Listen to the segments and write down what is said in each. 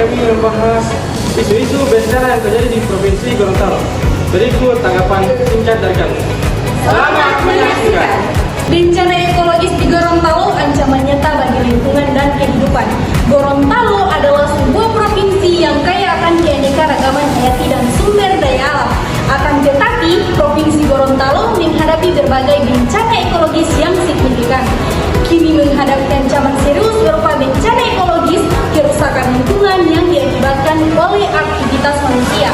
kami membahas isu-isu bencana yang terjadi di Provinsi Gorontalo. Berikut tanggapan singkat dari kami. Selamat menyaksikan. Bencana ekologis di Gorontalo ancaman nyata bagi lingkungan dan kehidupan. Gorontalo adalah sebuah provinsi yang kaya akan keanekaragaman hayati dan sumber daya alam. Akan tetapi, Provinsi Gorontalo menghadapi berbagai bencana ekologis yang signifikan. Kini menghadapi ancaman serius berupa bencana ekologis, kerusakan lingkungan yang diakibatkan oleh aktivitas manusia.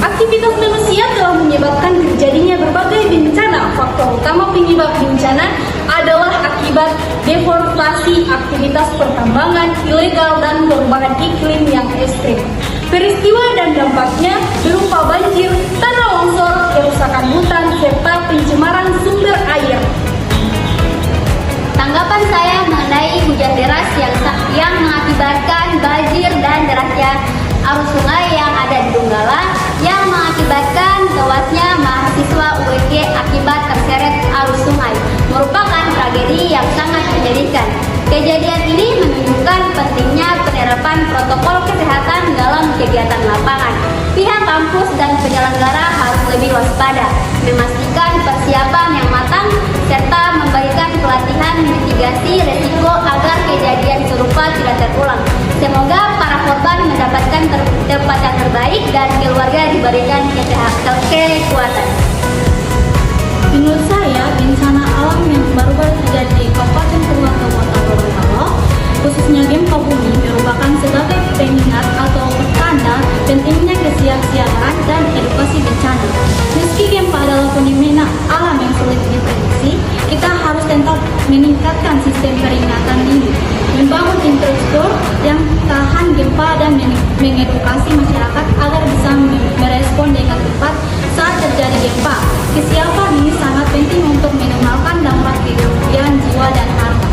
Aktivitas manusia telah menyebabkan terjadinya berbagai bencana. Faktor utama penyebab bencana adalah akibat deforestasi, aktivitas pertambangan ilegal, dan perubahan iklim yang ekstrim. Peristiwa dan dampaknya berupa banjir, tanah longsor, kerusakan hutan, serta pencemaran sumber air. Tanggapan saya mengenai hujan deras yang mengakibatkan banjir dan derasnya arus sungai yang ada di Donggala yang mengakibatkan tewasnya mahasiswa UIG akibat terseret arus sungai merupakan tragedi yang sangat menyedihkan. Kejadian ini menunjukkan pentingnya penerapan protokol kesehatan dalam kegiatan lapangan. Pihak kampus dan penyelenggara harus lebih waspada, memastikan persiapan yang matang, serta memberikan pelatihan mitigasi risiko agar kejadian serupa tidak terulang. Semoga para korban mendapatkan tempat yang terbaik dan keluarga diberikan kekuatan. Menurut saya, bencana alam yang baru-baru terjadi di Kabupaten Purwakarta Kota Gorontalo, khususnya gempa bumi, merupakan sebagai pengingat atau pertanda pentingnya kesiapsiagaan dan edukasi bencana. Meski gempa adalah fenomena alam yang sulit diprediksi, kita harus tetap meningkatkan sistem peringatan dini, membangun infrastruktur yang tahan gempa, dan mengedukasi masyarakat agar bisa merespon dengan cepat saat terjadi gempa. Kesiapan ini sangat penting untuk minimalkan dampak kerugian jiwa dan harta.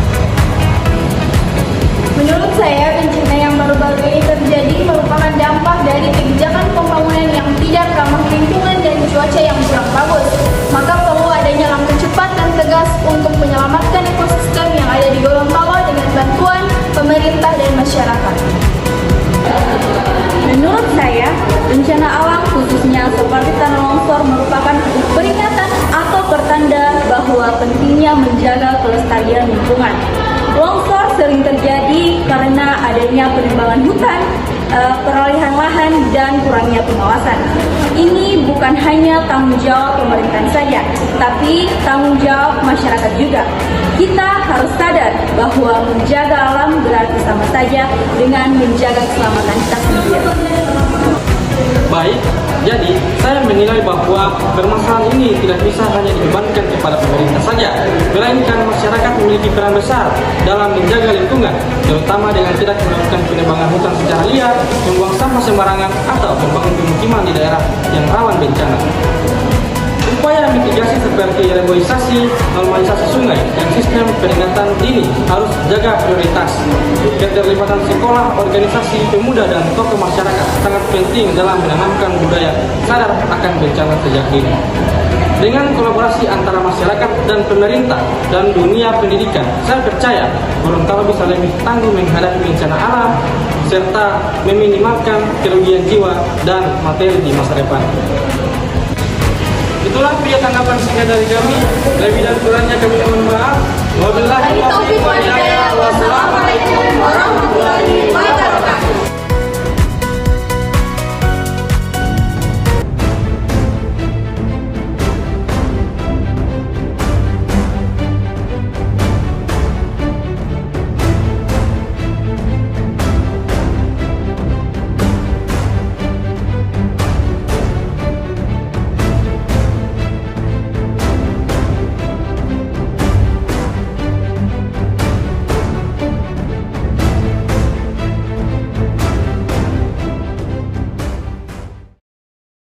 Menurut saya, bencana yang baru-baru ini terjadi merupakan dampak dari kebijakan pembangunan yang tidak ramah lingkungan dan cuaca yang kurang bagus. Maka perlu adanya langkah cepat dan tegas untuk menyelamatkan ekosistem yang ada di Gorontalo dengan bantuan pemerintah dan masyarakat. Menurut saya, bencana alam khususnya seperti tanah longsor merupakan peringatan atau pertanda bahwa pentingnya menjaga kelestarian lingkungan. Longsor sering terjadi karena adanya penebangan hutan, peralihan lahan, dan kurangnya pengawasan. Ini bukan hanya tanggung jawab pemerintah saja, tapi tanggung jawab masyarakat juga. Kita harus sadar bahwa menjaga alam berarti sama saja dengan menjaga keselamatan kita sendiri. Baik, jadi saya menilai bahwa permasalahan ini tidak bisa hanya dibebankan kepada pemerintah saja, melainkan masyarakat memiliki peran besar dalam menjaga lingkungan, terutama dengan tidak melakukan penebangan hutan secara liar, membuang sampah sembarangan, atau membangun pemukiman di daerah yang rawan bencana. Upaya mitigasi seperti reboisasi, normalisasi sungai, dan sistem peringatan dini harus jaga prioritas. Keterlibatan sekolah, organisasi, pemuda, dan tokoh masyarakat sangat penting dalam menanamkan budaya sadar akan bencana sejak dini. Dengan kolaborasi antara masyarakat dan pemerintah dan dunia pendidikan, saya percaya Gorontalo bisa lebih tangguh menghadapi bencana alam serta meminimalkan kerugian jiwa dan materi di masa depan. Itulah pria tanggapan singkat dari kami. Lebih dan kurangnya kami mohon maaf. Wabillahi taufiq wal hidayah. Wassalamualaikum warahmatullahi wabarakatuh.